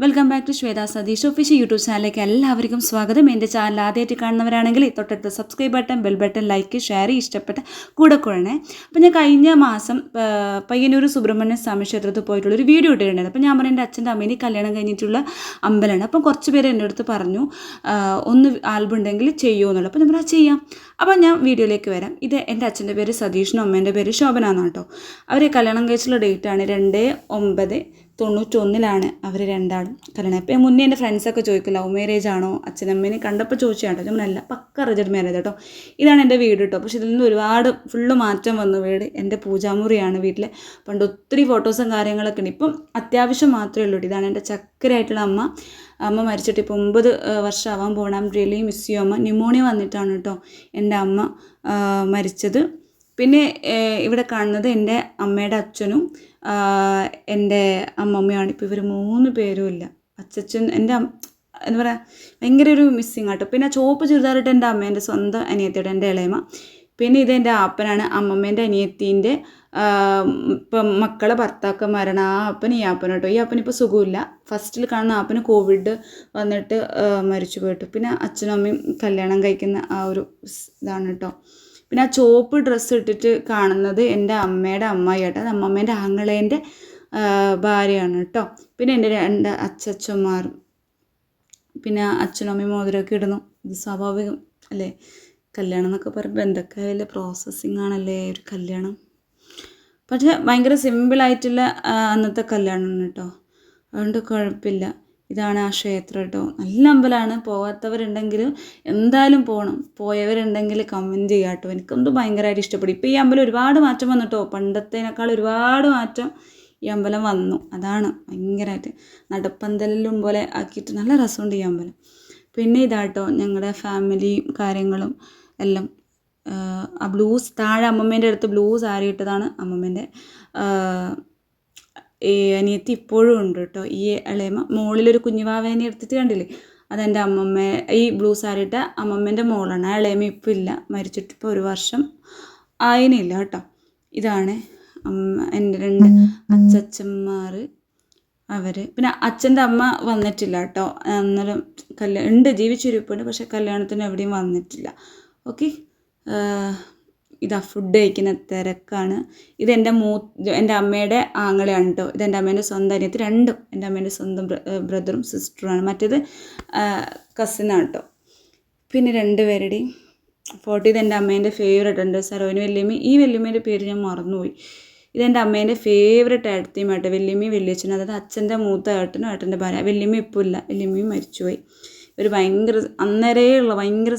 Welcome back to Shweta Satish official YouTube ചാനലിലേക്ക് എല്ലാവർക്കും സ്വാഗതം. എൻ്റെ ചാനൽ ആദ്യമായിട്ട് കാണുന്നവരാണെങ്കിൽ തൊട്ടടുത്ത് subscribe button, bell button, like, share, ഇഷ്ടപ്പെട്ട കൂടെ കൊള്ളണേ. അപ്പോൾ ഞാൻ കഴിഞ്ഞ മാസം പയ്യന്നൂർ സുബ്രഹ്മണ്യ സ്വാമി ക്ഷേത്രത്തിൽ പോയിട്ടുള്ളൊരു വീഡിയോ ഇട്ടിട്ടുണ്ടായിരുന്നു. അപ്പോൾ ഞാൻ പറഞ്ഞു എൻ്റെ അച്ഛൻ്റെ അമ്മേനെ കല്യാണം കഴിഞ്ഞിട്ടുള്ള അമ്പലമാണ്. അപ്പം കുറച്ച് പേര് എൻ്റെ അടുത്ത് പറഞ്ഞു ഒന്ന് ആൽബം ഉണ്ടെങ്കിൽ ചെയ്യുമോ എന്നുള്ളത്. അപ്പോൾ ഞാൻ പറഞ്ഞു ചെയ്യാം. അപ്പോൾ ഞാൻ വീഡിയോയിലേക്ക് വരാം. ഇത് എൻ്റെ അച്ഛൻ്റെ പേര് സതീഷിനും അമ്മേൻ്റെ പേര് ശോഭന എന്നാണ് കേട്ടോ. അവരെ കല്യാണം കഴിച്ചുള്ള ഡേറ്റാണ് 2/9/91 അവർ രണ്ടാളും കല്യാണം. ഇപ്പം മുന്നേ എൻ്റെ ഫ്രണ്ട്സൊക്കെ ചോദിക്കും ലവ് മാരേജ് ആണോ, അച്ഛനമ്മേനെ കണ്ടപ്പോൾ ചോദിച്ചാട്ടോ. ഞാൻ നല്ല പക്ക റിജക്ട് മാരേജ് കേട്ടോ. ഇതാണ് എൻ്റെ വീട് കേട്ടോ. പക്ഷെ ഇതിൽ നിന്ന് ഒരുപാട് ഫുള്ള് മാറ്റം വന്നു. വീട് എൻ്റെ പൂജാമുറിയാണ്. വീട്ടിൽ പണ്ട് ഒത്തിരി ഫോട്ടോസും കാര്യങ്ങളൊക്കെ ഉണ്ട്. ഇപ്പം അത്യാവശ്യം മാത്രമേ ഉള്ളൂ. ഇതാണ് എൻ്റെ ചക്കരയായിട്ടുള്ള അമ്മ മരിച്ചിട്ട് ഇപ്പോൾ 9 വർഷം ആവാൻ പോകണം. റിയലി മിസ് യു അമ്മ. ന്യൂമോണിയ വന്നിട്ടാണ് കേട്ടോ എൻ്റെ അമ്മ മരിച്ചത്. പിന്നെ ഇവിടെ കാണുന്നത് എൻ്റെ അമ്മയുടെ അച്ഛനും എൻ്റെ അമ്മമ്മയാണ്. ഇപ്പോൾ ഇവർ 3 പേരും ഇല്ല. അച്ഛൻ എൻ്റെ എന്താ പറയുക ഭയങ്കര ഒരു മിസ്സിങ് ആട്ടോ. പിന്നെ ചോപ്പ് ചുരിദാറിട്ട് എൻ്റെ അമ്മേൻ്റെ സ്വന്തം അനിയത്തിയുടെ എൻ്റെ ഇളയമ്മ. പിന്നെ ഇതെൻ്റെ ആപ്പനാണ്, അമ്മമ്മേൻ്റെ അനിയത്തീൻ്റെ ഇപ്പം മക്കളെ ഭർത്താക്കന്മാരാണ്. ആ അപ്പൻ ഈ ആപ്പൻ കേട്ടോ. ഈ അപ്പൻ ഇപ്പോൾ സുഖമില്ല. ഫസ്റ്റിൽ കാണുന്ന ആപ്പന് കോവിഡ് വന്നിട്ട് മരിച്ചു പോയിട്ടു. പിന്നെ അച്ഛനും അമ്മയും കല്യാണം കഴിക്കുന്ന ആ ഒരു ഇതാണ് കേട്ടോ. പിന്നെ ആ ചോപ്പ് ഡ്രസ്സ് ഇട്ടിട്ട് കാണുന്നത് എൻ്റെ അമ്മയുടെ അമ്മായി കേട്ടോ. അത് അമ്മമ്മേൻ്റെ ആങ്ങളേൻ്റെ ഭാര്യയാണ് കേട്ടോ. പിന്നെ എൻ്റെ 2 അച്ചച്ചന്മാരും. പിന്നെ അച്ഛനും അമ്മയും മോതിരമൊക്കെ ഇടുന്നു. ഇത് സ്വാഭാവികം അല്ലേ? കല്യാണം എന്നൊക്കെ പറയുമ്പോൾ എന്തൊക്കെ വലിയ പ്രോസസ്സിങ് ആണല്ലേ ഒരു കല്യാണം. പക്ഷേ ഭയങ്കര സിമ്പിളായിട്ടുള്ള അന്നത്തെ കല്യാണമാണ് കേട്ടോ. അതുകൊണ്ട് കുഴപ്പമില്ല. ഇതാണ് ആ ക്ഷേത്രം കേട്ടോ. നല്ല അമ്പലമാണ്. പോകാത്തവരുണ്ടെങ്കിൽ എന്തായാലും പോകണം. പോയവരുണ്ടെങ്കിൽ കമൻറ്റ് ചെയ്യുക കേട്ടോ. എനിക്കെന്തോ ഭയങ്കരമായിട്ട് ഇഷ്ടപ്പെടും. ഇപ്പോൾ ഈ അമ്പലം ഒരുപാട് മാറ്റം വന്നു കേട്ടോ. പണ്ടത്തേനേക്കാൾ ഒരുപാട് മാറ്റം ഈ അമ്പലം വന്നു. അതാണ് ഭയങ്കരമായിട്ട് നടപ്പന്തലിലും പോലെ ആക്കിയിട്ട് നല്ല രസമുണ്ട് ഈ അമ്പലം. പിന്നെ ഇതാട്ടോ ഞങ്ങളുടെ ഫാമിലിയും കാര്യങ്ങളും എല്ലാം. ആ ബ്ലൂസ് താഴെ അമ്മമ്മേൻ്റെ അടുത്ത് ബ്ലൂ സാരി ഇട്ടതാണ് അമ്മമ്മേൻ്റെ ഈ അനിയത്തി ഇപ്പോഴും ഉണ്ട് കേട്ടോ. ഈ ഇളയമ്മ മുകളിലൊരു കുഞ്ഞുവാവേനെ എടുത്തിട്ട് കണ്ടില്ലേ, അതെൻ്റെ അമ്മമ്മ. ഈ ബ്ലൂ സാരി ഇട്ട അമ്മമ്മേൻ്റെ മോളാണ്. ആ ഇളയമ്മ ഇപ്പോൾ ഇല്ല, മരിച്ചിട്ടിപ്പോൾ 1 വർഷം ആയതിനില്ല കേട്ടോ. ഇതാണ് എൻ്റെ 2 അച്ചച്ചന്മാർ അവർ. പിന്നെ അച്ഛൻ്റെ അമ്മ വന്നിട്ടില്ല കേട്ടോ. അന്നേരം ഉണ്ട്, ജീവിച്ചിരിപ്പുണ്ട്. പക്ഷേ കല്യാണത്തിന് എവിടെയും വന്നിട്ടില്ല. ഓക്കെ. ഇതാ ഫുഡ് കഴിക്കുന്ന തിരക്കാണ്. ഇതെൻ്റെ എൻ്റെ അമ്മയുടെ ആങ്ങളെയാണ് കേട്ടോ. ഇതെൻ്റെ അമ്മേൻ്റെ സ്വന്തം അനിയത്തി. 2ഉം എൻ്റെ അമ്മേൻ്റെ സ്വന്തം ബ്രദറും സിസ്റ്ററുമാണ്. മറ്റേത് കസിനാണ് കേട്ടോ. പിന്നെ 2 പേരുടെയും ഫോട്ടോ. ഇതെൻ്റെ അമ്മേൻ്റെ ഫേവറേറ്റ് ഉണ്ട്, സരോവിന് വല്യമ്മ. ഈ വല്യമ്മേൻ്റെ പേര് ഞാൻ മറന്നുപോയി. ഇതെൻ്റെ അമ്മേൻ്റെ ഫേവറേറ്റ് ഏട്ടത്തിയുമായിട്ട് വല്യമ്മയും വല്യച്ഛനും. അതായത് അച്ഛൻ്റെ മൂത്ത ഏട്ടനും ഏട്ടൻ്റെ ഭാര്യ. വല്യമ്മ ഇപ്പോൾ ഇല്ല, വല്യമ്മയും മരിച്ചുപോയി. ഒരു ഭയങ്കര അന്നേരേ ഉള്ള ഭയങ്കര